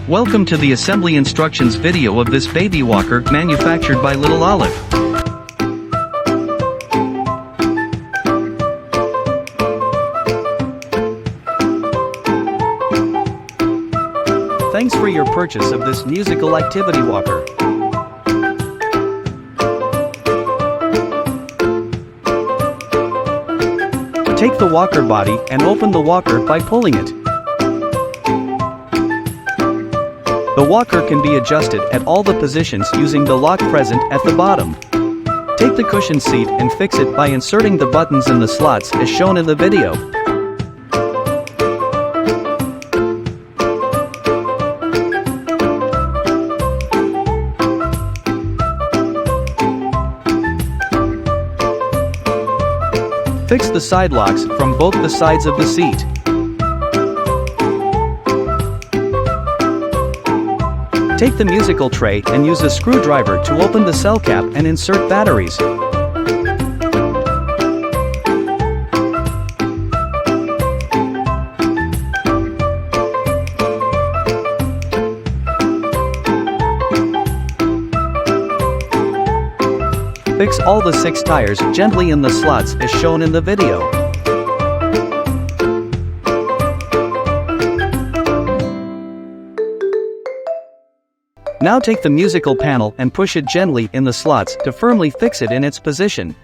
Welcome to the assembly instructions video of this baby walker manufactured by Little Olive. Thanks for your purchase of this musical activity walker. Take the walker body and open the walker by pulling it. The walker can be adjusted at all the positions using the lock present at the bottom. Take the cushion seat and fix it by inserting the buttons in the slots as shown in the video. Fix the side locks from both the sides of the seat. Take the musical tray and use a screwdriver to open the cell cap and insert batteries. Fix all the 6 tires gently in the slots as shown in the video. Now take the musical panel and push it gently in the slots to firmly fix it in its position.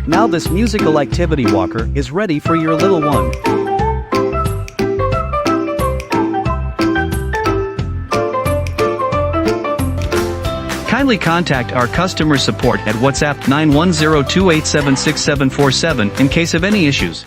Now this musical activity walker is ready for your little one. Kindly contact our customer support at WhatsApp 910-287-6747 in case of any issues.